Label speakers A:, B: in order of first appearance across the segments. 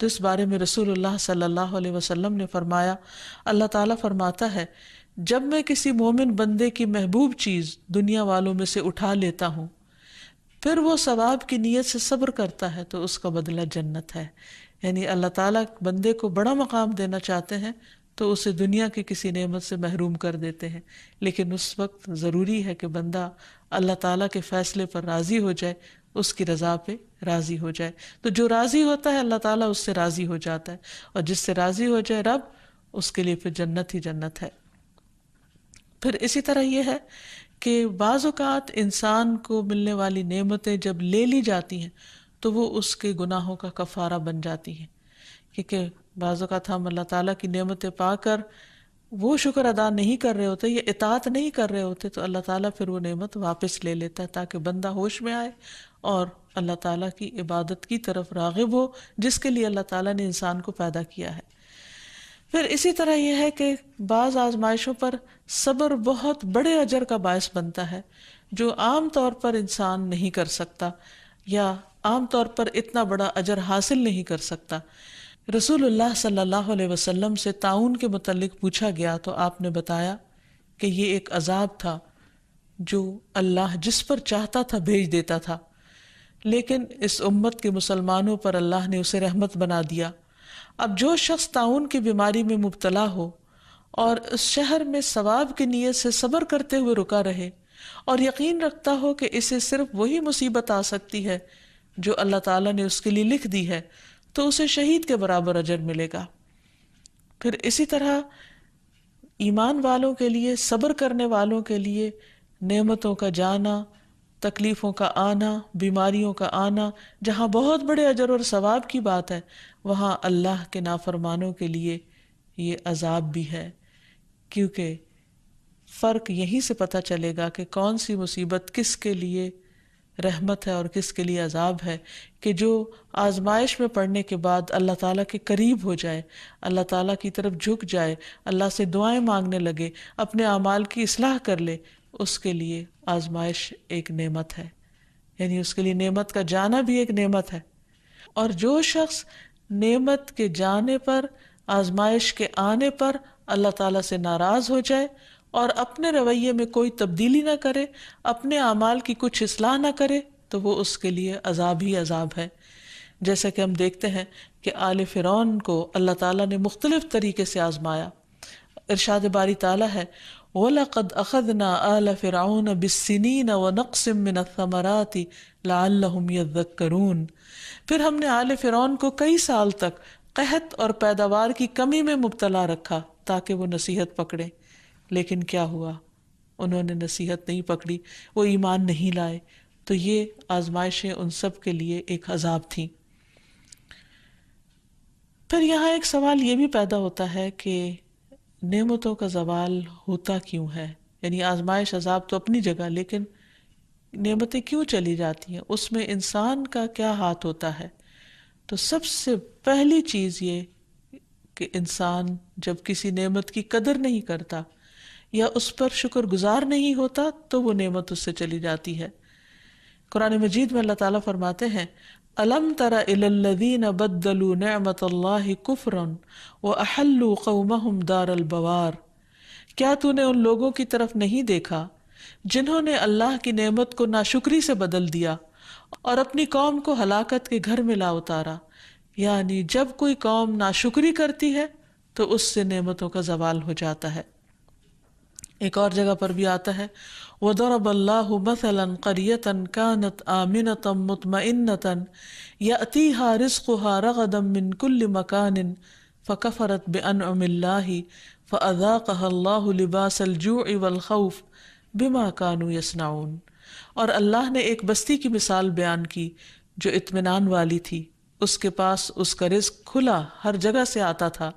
A: تو اس بارے میں رسول اللہ صلی اللہ علیہ وسلم نے فرمایا، اللہ تعالیٰ فرماتا ہے جب میں کسی مومن بندے کی محبوب چیز دنیا والوں میں سے اٹھا لیتا ہوں پھر وہ ثواب کی نیت سے صبر کرتا ہے تو اس کا بدلہ جنت ہے. یعنی اللہ تعالیٰ بندے کو بڑا مقام دینا چاہتے ہیں تو اسے دنیا کی کسی نعمت سے محروم کر دیتے ہیں، لیکن اس وقت ضروری ہے کہ بندہ اللہ تعالیٰ کے فیصلے پر راضی ہو جائے، اس کی رضا پہ راضی ہو جائے. تو جو راضی ہوتا ہے اللہ تعالیٰ اس سے راضی ہو جاتا ہے، اور جس سے راضی ہو جائے رب، اس کے لیے پھر جنت ہی جنت ہے. پھر اسی طرح یہ ہے کہ بعض اوقات انسان کو ملنے والی نعمتیں جب لے لی جاتی ہیں تو وہ اس کے گناہوں کا کفارہ بن جاتی ہیں، کیونکہ بعض اوقات ہم اللہ تعالیٰ کی نعمتیں پا کر وہ شکر ادا نہیں کر رہے ہوتے یا اطاعت نہیں کر رہے ہوتے، تو اللہ تعالیٰ پھر وہ نعمت واپس لے لیتا ہے تاکہ بندہ ہوش میں آئے اور اللہ تعالیٰ کی عبادت کی طرف راغب ہو جس کے لیے اللہ تعالیٰ نے انسان کو پیدا کیا ہے. پھر اسی طرح یہ ہے کہ بعض آزمائشوں پر صبر بہت بڑے اجر کا باعث بنتا ہے جو عام طور پر انسان نہیں کر سکتا یا عام طور پر اتنا بڑا اجر حاصل نہیں کر سکتا. رسول اللہ صلی اللہ علیہ وسلم سے طاعون کے متعلق پوچھا گیا تو آپ نے بتایا کہ یہ ایک عذاب تھا جو اللہ جس پر چاہتا تھا بھیج دیتا تھا، لیکن اس امت کے مسلمانوں پر اللہ نے اسے رحمت بنا دیا. اب جو شخص طاعون کی بیماری میں مبتلا ہو اور اس شہر میں ثواب کی نیت سے صبر کرتے ہوئے رکا رہے اور یقین رکھتا ہو کہ اسے صرف وہی مصیبت آ سکتی ہے جو اللہ تعالیٰ نے اس کے لیے لکھ دی ہے، تو اسے شہید کے برابر اجر ملے گا. پھر اسی طرح ایمان والوں کے لیے، صبر کرنے والوں کے لیے نعمتوں کا جانا، تکلیفوں کا آنا، بیماریوں کا آنا، جہاں بہت بڑے اجر اور ثواب کی بات ہے وہاں اللہ کے نافرمانوں کے لیے یہ عذاب بھی ہے، کیونکہ فرق یہیں سے پتہ چلے گا کہ کون سی مصیبت کس کے لیے رحمت ہے اور کس کے لیے عذاب ہے. کہ جو آزمائش میں پڑنے کے بعد اللہ تعالیٰ کے قریب ہو جائے، اللہ تعالیٰ کی طرف جھک جائے، اللہ سے دعائیں مانگنے لگے، اپنے اعمال کی اصلاح کر لے، اس کے لیے آزمائش ایک نعمت ہے، یعنی اس کے لیے نعمت کا جانا بھی ایک نعمت ہے. اور جو شخص نعمت کے جانے پر، آزمائش کے آنے پر اللہ تعالیٰ سے ناراض ہو جائے اور اپنے رویے میں کوئی تبدیلی نہ کرے، اپنے اعمال کی کچھ اصلاح نہ کرے، تو وہ اس کے لیے عذاب ہی عذاب ہے. جیسا کہ ہم دیکھتے ہیں کہ آل فرعون کو اللہ تعالیٰ نے مختلف طریقے سے آزمایا. ارشاد باری تعالیٰ ہے وَلَقَدْ أَخَذْنَا آلَ فِرْعَوْنَ بِالسِّنِينَ وَنَقْصٍ مِّنَ الثَّمَرَاتِ لَعَلَّهُمْ يَذَّكَّرُونَ. پھر ہم نے آل فرعون کو کئی سال تک قحط اور پیداوار کی کمی میں مبتلا رکھا تاکہ وہ نصیحت پکڑے، لیکن کیا ہوا؟ انہوں نے نصیحت نہیں پکڑی، وہ ایمان نہیں لائے. تو یہ آزمائشیں ان سب کے لیے ایک عذاب تھیں. پھر یہاں ایک سوال یہ بھی پیدا ہوتا ہے کہ نعمتوں کا زوال ہوتا کیوں ہے؟ یعنی آزمائش عذاب تو اپنی جگہ، لیکن نعمتیں کیوں چلی جاتی ہیں؟ اس میں انسان کا کیا ہاتھ ہوتا ہے؟ تو سب سے پہلی چیز یہ کہ انسان جب کسی نعمت کی قدر نہیں کرتا یا اس پر شکر گزار نہیں ہوتا تو وہ نعمت اس سے چلی جاتی ہے. قرآن مجید میں اللہ تعالیٰ فرماتے ہیں أَلَمْ تَرَ إِلَى الَّذِينَ بَدَّلُوا نِعْمَةَ اللَّهِ كُفْرًا وَأَحَلُّوا قَوْمَهُمْ دَارَ الْبَوَارِ. کیا تو نے ان لوگوں کی طرف نہیں دیکھا جنہوں نے اللہ کی نعمت کو ناشکری سے بدل دیا اور اپنی قوم کو ہلاکت کے گھر میں لا اتارا؟ یعنی جب کوئی قوم ناشکری کرتی ہے تو اس سے نعمتوں کا زوال ہو جاتا ہے. ایک اور جگہ پر بھی آتا ہے وَضَرَبَ اللَّهُ مَثَلًا قَرْيَةً كَانَتْ آمِنَةً مُطْمَئِنَّةً يَأْتِيهَا رِزْقُهَا رَغَدًا مِّن كُلِّ مَكَانٍ فَكَفَرَتْ بِأَنْعُمِ اللَّهِ فَأَذَاقَهَا اللَّهُ لِبَاسَ الْجُوعِ وَالْخَوْفِ بِمَا كَانُوا يَصْنَعُونَ. اور اللہ نے ایک بستی کی مثال بیان کی جو اطمینان والی تھی، اس کے پاس اس کا رزق کھلا ہر جگہ سے آتا تھا،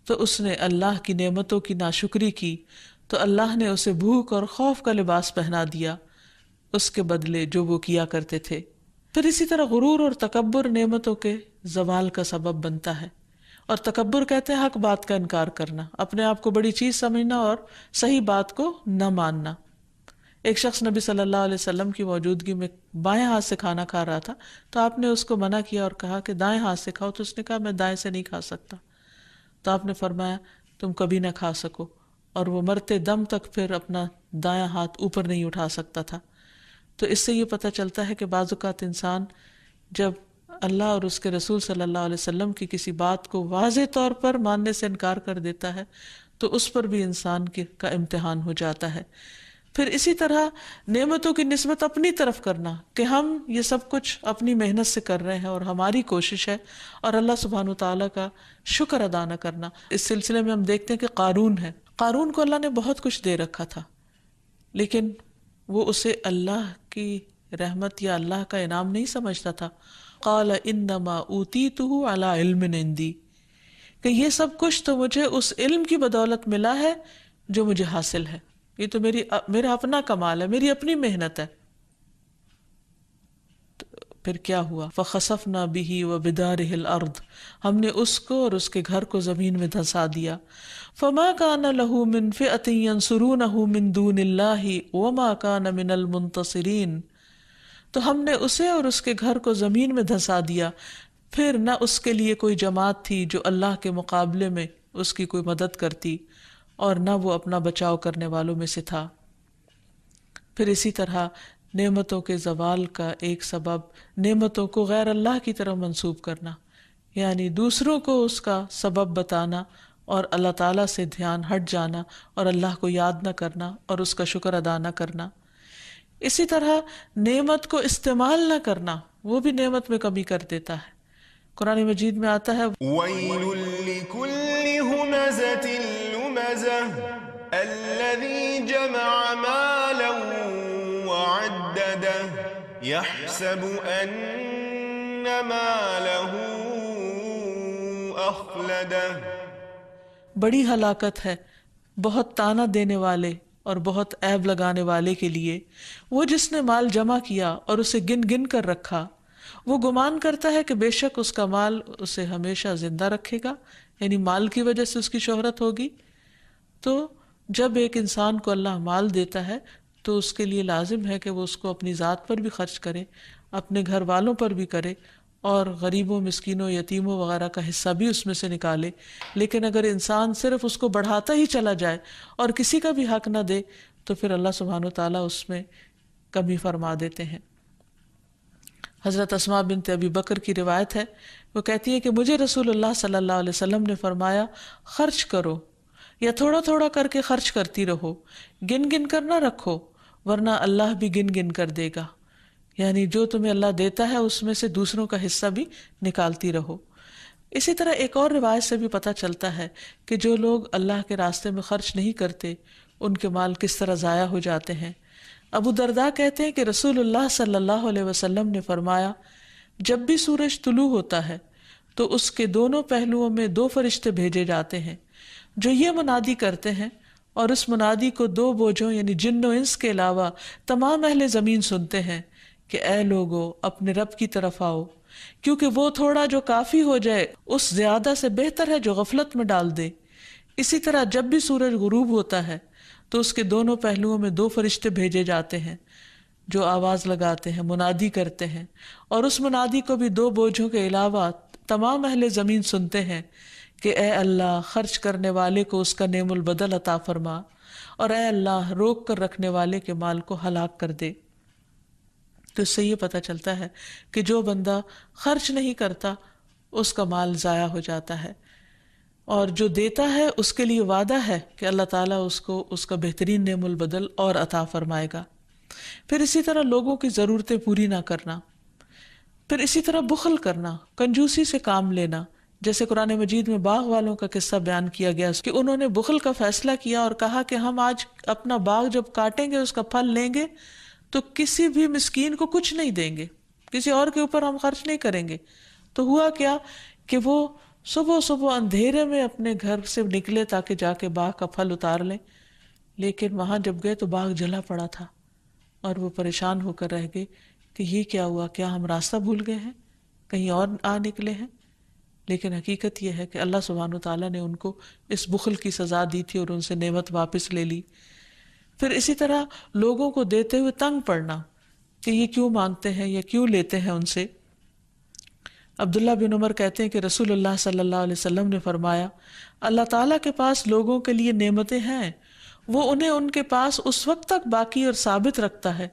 A: تو اس نے اللہ کی نعمتوں کی ناشکری کی تو اللہ نے اسے بھوک اور خوف کا لباس پہنا دیا اس کے بدلے جو وہ کیا کرتے تھے. پھر اسی طرح غرور اور تکبر نعمتوں کے زوال کا سبب بنتا ہے. اور تکبر کہتے ہیں حق بات کا انکار کرنا، اپنے آپ کو بڑی چیز سمجھنا اور صحیح بات کو نہ ماننا. ایک شخص نبی صلی اللہ علیہ وسلم کی موجودگی میں بائیں ہاتھ سے کھانا کھا رہا تھا، تو آپ نے اس کو منع کیا اور کہا کہ دائیں ہاتھ سے کھاؤ، تو اس نے کہا میں دائیں سے نہیں کھا سکتا، تو آپ نے فرمایا تم کبھی نہ کھا سکو، اور وہ مرتے دم تک پھر اپنا دایاں ہاتھ اوپر نہیں اٹھا سکتا تھا۔ تو اس سے یہ پتہ چلتا ہے کہ بعض اوقات انسان جب اللہ اور اس کے رسول صلی اللہ علیہ وسلم کی کسی بات کو واضح طور پر ماننے سے انکار کر دیتا ہے تو اس پر بھی انسان کا امتحان ہو جاتا ہے۔ پھر اسی طرح نعمتوں کی نسبت اپنی طرف کرنا کہ ہم یہ سب کچھ اپنی محنت سے کر رہے ہیں اور ہماری کوشش ہے، اور اللہ سبحانہ وتعالیٰ کا شکر ادا نہ کرنا۔ اس سلسلے میں ہم دیکھتے ہیں کہ قارون ہے، قارون کو اللہ نے بہت کچھ دے رکھا تھا، لیکن وہ اسے اللہ کی رحمت یا اللہ کا انعام نہیں سمجھتا تھا۔ قال انما اوتیتہ علی علم عندی، کہ یہ سب کچھ تو مجھے اس علم کی بدولت ملا ہے جو مجھے حاصل ہے، یہ تو میرا اپنا کمال ہے، میری اپنی محنت ہے۔ پھر کیا ہوا؟ فخسفنا بہ وبدارہ الارض، ہم نے اس کو اور اس کے گھر کو زمین میں دھسا دیا۔ فما کان لہ من فئۃ ینصرونہ من دون اللہ وما کان من المنتصرین، تو ہم نے اسے اور اس کے گھر کو زمین میں دھسا دیا، پھر نہ اس کے لیے کوئی جماعت تھی جو اللہ کے مقابلے میں اس کی کوئی مدد کرتی، اور نہ وہ اپنا بچاؤ کرنے والوں میں سے تھا۔ پھر اسی طرح نعمتوں کے زوال کا ایک سبب نعمتوں کو غیر اللہ کی طرف منسوب کرنا، یعنی دوسروں کو اس کا سبب بتانا اور اللہ تعالیٰ سے دھیان ہٹ جانا اور اللہ کو یاد نہ کرنا اور اس کا شکر ادا نہ کرنا۔ اسی طرح نعمت کو استعمال نہ کرنا، وہ بھی نعمت میں کمی کر دیتا ہے۔ قرآن مجید میں آتا ہے
B: وَيْلٌ لِكُلِّ هُمَزَةٍ لُمَزَةٍ الَّذِي جَمَعَ مَالًا وَعَدَّدَهُ يَحْسَبُ أَنَّ مَالَهُ أَخْلَدَهُ،
A: بڑی ہلاکت ہے بہت طعنہ دینے والے اور بہت عیب لگانے والے کے لیے وہ جس نے مال جمع کیا اور اسے گن گن کر رکھا، وہ گمان کرتا ہے کہ بے شک اس کا مال اسے ہمیشہ زندہ رکھے گا، یعنی مال کی وجہ سے اس کی شہرت ہوگی۔ تو جب ایک انسان کو اللہ مال دیتا ہے تو اس کے لیے لازم ہے کہ وہ اس کو اپنی ذات پر بھی خرچ کرے، اپنے گھر والوں پر بھی کرے، اور غریبوں، مسکینوں، یتیموں وغیرہ کا حصہ بھی اس میں سے نکالے۔ لیکن اگر انسان صرف اس کو بڑھاتا ہی چلا جائے اور کسی کا بھی حق نہ دے تو پھر اللہ سبحانہ وتعالیٰ اس میں کمی فرما دیتے ہیں۔ حضرت اسماء بنت ابی بکر کی روایت ہے، وہ کہتی ہے کہ مجھے رسول اللہ صلی اللہ علیہ وسلم نے فرمایا خرچ کرو یا تھوڑا تھوڑا کر کے خرچ کرتی رہو، گن گن کر نہ رکھو ورنہ اللہ بھی گن گن کر دے گا، یعنی جو تمہیں اللہ دیتا ہے اس میں سے دوسروں کا حصہ بھی نکالتی رہو۔ اسی طرح ایک اور روایت سے بھی پتہ چلتا ہے کہ جو لوگ اللہ کے راستے میں خرچ نہیں کرتے ان کے مال کس طرح ضائع ہو جاتے ہیں۔ ابو درداء کہتے ہیں کہ رسول اللہ صلی اللہ علیہ وسلم نے فرمایا جب بھی سورج طلوع ہوتا ہے تو اس کے دونوں پہلوؤں میں 2 فرشتے بھیجے جاتے ہیں جو یہ منادی کرتے ہیں، اور اس منادی کو 2 بوجھوں یعنی جن و انس کے علاوہ تمام اہل زمین سنتے ہیں کہ اے لوگو اپنے رب کی طرف آؤ، کیونکہ وہ تھوڑا جو کافی ہو جائے اس زیادہ سے بہتر ہے جو غفلت میں ڈال دے۔ اسی طرح جب بھی سورج غروب ہوتا ہے تو اس کے دونوں پہلوؤں میں 2 فرشتے بھیجے جاتے ہیں جو آواز لگاتے ہیں، منادی کرتے ہیں، اور اس منادی کو بھی 2 بوجھوں کے علاوہ تمام اہل زمین سنتے ہیں کہ اے اللہ خرچ کرنے والے کو اس کا نعم البدل عطا فرما، اور اے اللہ روک کر رکھنے والے کے مال کو ہلاک کر دے۔ تو اس سے یہ پتہ چلتا ہے کہ جو بندہ خرچ نہیں کرتا اس کا مال ضائع ہو جاتا ہے، اور جو دیتا ہے اس کے لیے وعدہ ہے کہ اللہ تعالیٰ اس کو اس کا بہترین نعم البدل اور عطا فرمائے گا۔ پھر اسی طرح لوگوں کی ضرورتیں پوری نہ کرنا، پھر اسی طرح بخل کرنا، کنجوسی سے کام لینا، جیسے قرآن مجید میں باغ والوں کا قصہ بیان کیا گیا کہ انہوں نے بخل کا فیصلہ کیا اور کہا کہ ہم آج اپنا باغ جب کاٹیں گے اس کا پھل لیں گے تو کسی بھی مسکین کو کچھ نہیں دیں گے، کسی اور کے اوپر ہم خرچ نہیں کریں گے۔ تو ہوا کیا کہ وہ صبح صبح اندھیرے میں اپنے گھر سے نکلے تاکہ جا کے باغ کا پھل اتار لیں، لیکن وہاں جب گئے تو باغ جلا پڑا تھا، اور وہ پریشان ہو کر رہ گئے کہ یہ کیا ہوا، کیا ہم راستہ بھول گئے ہیں، کہیں اور آ نکلے ہیں؟ لیکن حقیقت یہ ہے کہ اللہ سبحانہ وتعالیٰ نے ان کو اس بخل کی سزا دی تھی اور ان سے نعمت واپس لے لی۔ پھر اسی طرح لوگوں کو دیتے ہوئے تنگ پڑنا کہ یہ کیوں مانگتے ہیں یا کیوں لیتے ہیں ان سے. عبداللہ بن عمر کہتے ہیں کہ رسول اللہ صلی اللہ علیہ وسلم نے فرمایا اللہ تعالیٰ کے پاس لوگوں کے لیے نعمتیں ہیں، وہ انہیں ان کے پاس اس وقت تک باقی اور ثابت رکھتا ہے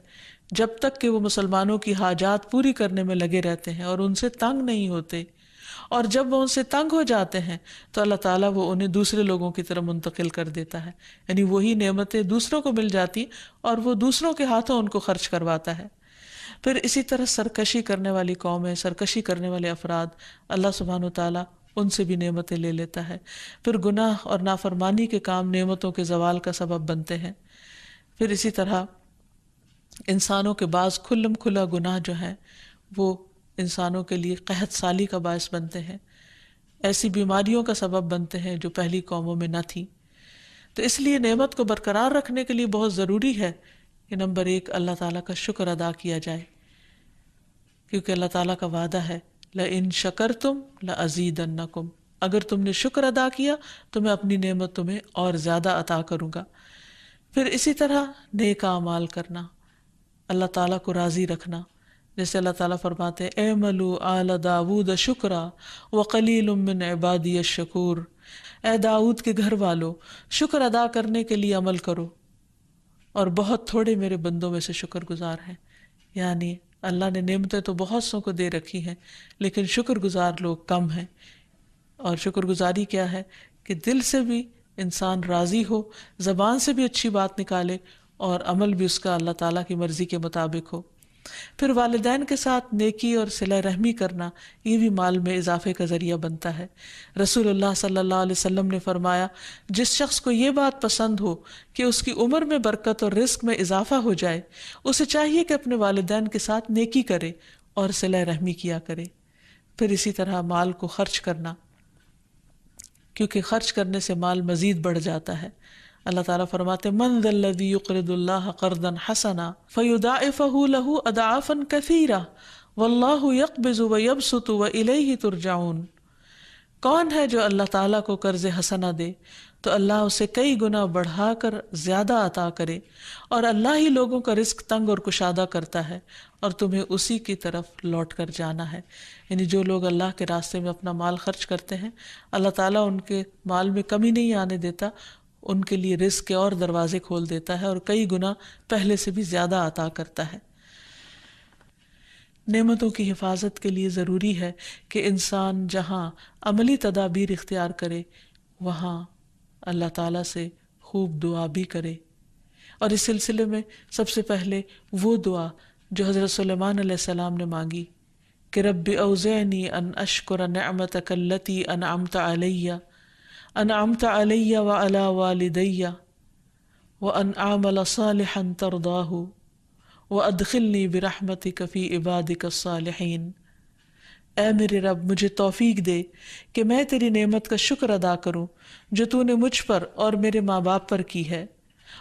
A: جب تک کہ وہ مسلمانوں کی حاجات پوری کرنے میں لگے رہتے ہیں اور ان سے تنگ نہیں ہوتے، اور جب وہ ان سے تنگ ہو جاتے ہیں تو اللہ تعالیٰ وہ انہیں دوسرے لوگوں کی طرف منتقل کر دیتا ہے، یعنی وہی نعمتیں دوسروں کو مل جاتی اور وہ دوسروں کے ہاتھوں ان کو خرچ کرواتا ہے. پھر اسی طرح سرکشی کرنے والی قومیں، سرکشی کرنے والے افراد، اللہ سبحانہ وتعالیٰ ان سے بھی نعمتیں لے لیتا ہے. پھر گناہ اور نافرمانی کے کام نعمتوں کے زوال کا سبب بنتے ہیں. پھر اسی طرح انسانوں کے بعض کھلم کھلا گناہ جو ہیں وہ انسانوں کے لیے قحط سالی کا باعث بنتے ہیں، ایسی بیماریوں کا سبب بنتے ہیں جو پہلی قوموں میں نہ تھیں. تو اس لیے نعمت کو برقرار رکھنے کے لیے بہت ضروری ہے کہ نمبر 1 اللہ تعالیٰ کا شکر ادا کیا جائے، کیونکہ اللہ تعالیٰ کا وعدہ ہے لَإِن شَكَرْتُمْ لَأَزِيدَنَّكُمْ، اگر تم نے شکر ادا کیا تو میں اپنی نعمت تمہیں اور زیادہ عطا کروں گا. پھر اسی طرح نیک اعمال کرنا، اللہ تعالیٰ کو راضی رکھنا، جیسے اللہ تعالیٰ فرماتے ہیں اعملوا آل داود شکرا وقلیل من عبادی الشکور، اے داؤد کے گھر والو شکر ادا کرنے کے لیے عمل کرو اور بہت تھوڑے میرے بندوں میں سے شکر گزار ہیں. یعنی اللہ نے نعمتیں تو بہت سو کو دے رکھی ہیں لیکن شکر گزار لوگ کم ہیں. اور شکر گزاری کیا ہے کہ دل سے بھی انسان راضی ہو، زبان سے بھی اچھی بات نکالے اور عمل بھی اس کا اللہ تعالیٰ کی مرضی کے مطابق ہو. پھر والدین کے ساتھ نیکی اور صلہ رحمی کرنا، یہ بھی مال میں اضافے کا ذریعہ بنتا ہے. رسول اللہ صلی اللہ علیہ وسلم نے فرمایا جس شخص کو یہ بات پسند ہو کہ اس کی عمر میں برکت اور رزق میں اضافہ ہو جائے، اسے چاہیے کہ اپنے والدین کے ساتھ نیکی کرے اور صلہ رحمی کیا کرے. پھر اسی طرح مال کو خرچ کرنا، کیونکہ خرچ کرنے سے مال مزید بڑھ جاتا ہے. اللہ تعالیٰ فرماتے من ذا الذی یقرض اللہ قرضا حسنا فیضاعفہ لہ اضعافا کثیرہ واللہ یقبض ویبسط والیہ ترجعون. کون ہے جو اللہ تعالیٰ کو قرض حسنہ دے تو اللہ اسے کئی گنا بڑھا کر زیادہ عطا کرے، اور اللہ ہی لوگوں کا رزق تنگ اور کشادہ کرتا ہے اور تمہیں اسی کی طرف لوٹ کر جانا ہے. یعنی جو لوگ اللہ کے راستے میں اپنا مال خرچ کرتے ہیں اللہ تعالیٰ ان کے مال میں کمی نہیں آنے دیتا، ان کے لیے رزق کے اور دروازے کھول دیتا ہے اور کئی گنا پہلے سے بھی زیادہ عطا کرتا ہے. نعمتوں کی حفاظت کے لیے ضروری ہے کہ انسان جہاں عملی تدابیر اختیار کرے وہاں اللہ تعالیٰ سے خوب دعا بھی کرے. اور اس سلسلے میں سب سے پہلے وہ دعا جو حضرت سلیمان علیہ السلام نے مانگی کہ رب اوزعنی ان اشکر نعمتک التی انعمت علی وعلی والدی وان اعمل صالحا ترضاہ وادخلنی برحمتک فی عبادک الصالحین. اے میرے رب مجھے توفیق دے کہ میں تیری نعمت کا شکر ادا کروں جو تو نے مجھ پر اور میرے ماں باپ پر کی ہے،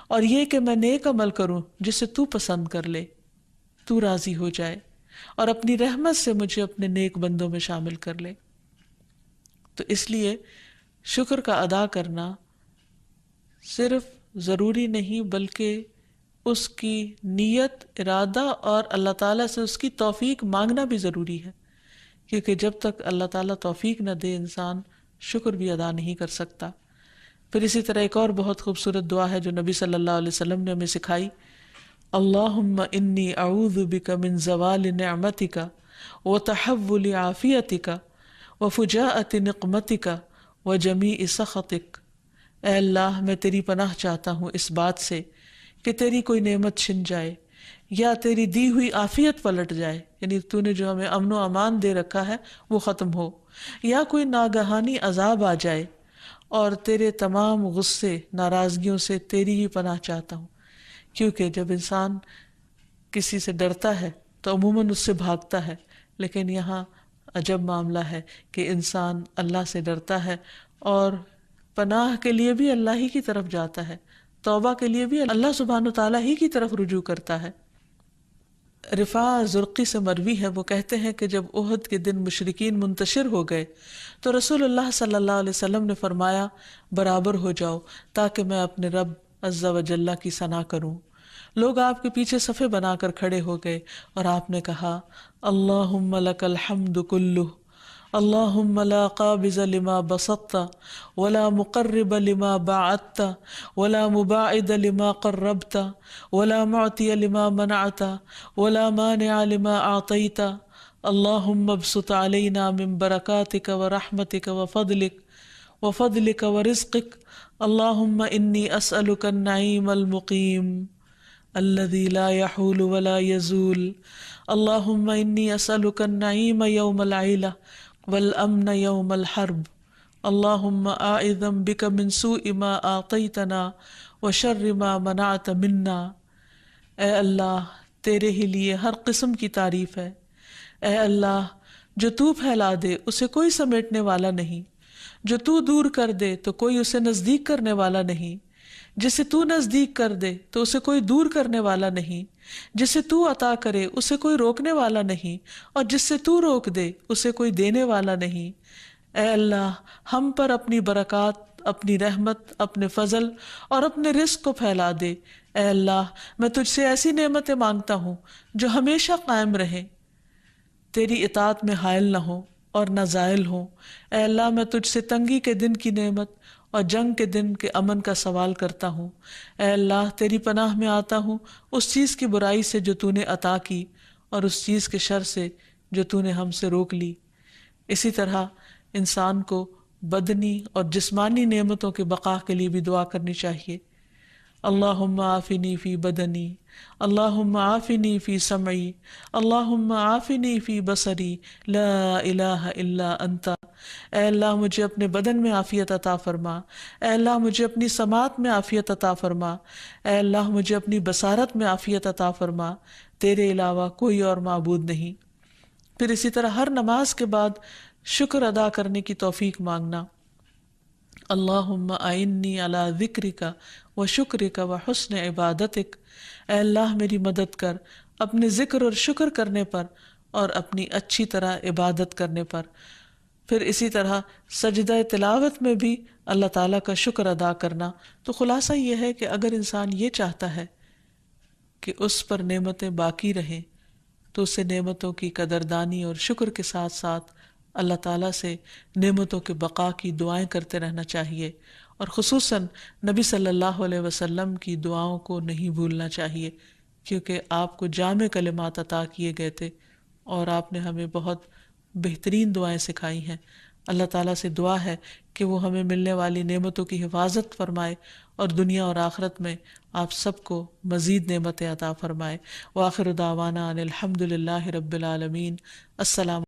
A: اور یہ کہ میں نیک عمل کروں جسے تو پسند کر لے، تو راضی ہو جائے، اور اپنی رحمت سے مجھے اپنے نیک بندوں میں شامل کر لے. تو اس لیے شکر کا ادا کرنا صرف ضروری نہیں بلکہ اس کی نیت، ارادہ اور اللہ تعالیٰ سے اس کی توفیق مانگنا بھی ضروری ہے، کیونکہ جب تک اللہ تعالیٰ توفیق نہ دے انسان شکر بھی ادا نہیں کر سکتا. پھر اسی طرح ایک اور بہت خوبصورت دعا ہے جو نبی صلی اللہ علیہ وسلم نے ہمیں سکھائی، اللہم انی اعوذ بک من زوال نعمتک وتحول عافیتک وفجاءۃ نقمتک وجمیع سخطک. اے اللہ میں تیری پناہ چاہتا ہوں اس بات سے کہ تیری کوئی نعمت چھن جائے یا تیری دی ہوئی عافیت پلٹ جائے، یعنی تو نے جو ہمیں امن و امان دے رکھا ہے وہ ختم ہو، یا کوئی ناگہانی عذاب آ جائے، اور تیرے تمام غصے ناراضگیوں سے تیری ہی پناہ چاہتا ہوں. کیونکہ جب انسان کسی سے ڈرتا ہے تو عموماً اس سے بھاگتا ہے، لیکن یہاں عجب معاملہ ہے کہ انسان اللہ سے ڈرتا ہے اور پناہ کے لیے بھی اللہ ہی کی طرف جاتا ہے، توبہ کے لیے بھی اللہ سبحانہ وتعالیٰ ہی کی طرف رجوع کرتا ہے. رفاع زرقی سے مروی ہے، وہ کہتے ہیں کہ جب احد کے دن مشرکین منتشر ہو گئے تو رسول اللہ صلی اللہ علیہ وسلم نے فرمایا برابر ہو جاؤ تاکہ میں اپنے رب عز و جل کی ثنا کروں۔ لوگ آپ کے پیچھے صفے بنا کر کھڑے ہو گئے اور آپ نے کہا اللہم لک الحمد کلہ، اللہم لا قابض لما بسطت ولا مقرب لما باعدت ولا مباعد لما قربت ولا معطی لما منعت ولا مانع لما اعطیت، اللہم ابسط علینا من برکاتک ورحمتک وفضلک ورزقک، اللہم انی اسألک النعیم المقیم الذي لا يحول ولا يزول، اللهم إني أسألك النعيم يوم العيلة والأمن يوم الحرب، اللهم أعوذ بك من سوء ما أعطيتنا وشر ما منعت منا۔ اے اللہ تیرے ہی لیے ہر قسم کی تعریف ہے، اے اللہ جو تو پھیلا دے اسے کوئی سمیٹنے والا نہیں، جو تو دور کر دے تو کوئی اسے نزدیک کرنے والا نہیں، جسے تو نزدیک کر دے تو اسے کوئی دور کرنے والا نہیں، جسے تو عطا کرے اسے کوئی روکنے والا نہیں، اور جس سے تو روک دے اسے کوئی دینے والا نہیں۔ اے اللہ ہم پر اپنی برکات، اپنی رحمت، اپنے فضل اور اپنے رزق کو پھیلا دے۔ اے اللہ میں تجھ سے ایسی نعمتیں مانگتا ہوں جو ہمیشہ قائم رہیں، تیری اطاعت میں حائل نہ ہوں اور نہ زائل ہوں۔ اے اللہ میں تجھ سے تنگی کے دن کی نعمت اور جنگ کے دن کے امن کا سوال کرتا ہوں۔ اے اللہ تیری پناہ میں آتا ہوں اس چیز کی برائی سے جو تو نے عطا کی اور اس چیز کے شر سے جو تو نے ہم سے روک لی۔ اسی طرح انسان کو بدنی اور جسمانی نعمتوں کے بقا کے لیے بھی دعا کرنی چاہیے۔ اللہم عافنی فی بدنی، اللہم عافنی فی سمعی، اللہم عافنی فی بصری، لا الہ الا انت۔ اے اللہ مجھے اپنے بدن میں عافیت عطا فرما، اے اللہ مجھے اپنی سماعت میں عافیت عطا فرما، اے اللہ مجھے اپنی بصارت میں عافیت عطا فرما، تیرے علاوہ کوئی اور معبود نہیں۔ پھر اسی طرح ہر نماز کے بعد شکر ادا کرنے کی توفیق مانگنا۔ اللہم اعنی علی ذکرک و شکرک و حسن عبادتک، اے اللہ میری مدد کر اپنے ذکر اور شکر کرنے پر اور اپنی اچھی طرح عبادت کرنے پر۔ پھر اسی طرح سجدہ تلاوت میں بھی اللہ تعالیٰ کا شکر ادا کرنا۔ تو خلاصہ یہ ہے کہ اگر انسان یہ چاہتا ہے کہ اس پر نعمتیں باقی رہیں تو اسے نعمتوں کی قدردانی اور شکر کے ساتھ ساتھ اللہ تعالیٰ سے نعمتوں کے بقا کی دعائیں کرتے رہنا چاہیے، اور خصوصاً نبی صلی اللہ علیہ وسلم کی دعاؤں کو نہیں بھولنا چاہیے، کیونکہ آپ کو جامع کلمات عطا کیے گئے تھے اور آپ نے ہمیں بہت بہترین دعائیں سکھائی ہیں۔ اللہ تعالیٰ سے دعا ہے کہ وہ ہمیں ملنے والی نعمتوں کی حفاظت فرمائے اور دنیا اور آخرت میں آپ سب کو مزید نعمتیں عطا فرمائے۔ وآخر دعوانا ان الحمد للہ رب العالمین۔ السلام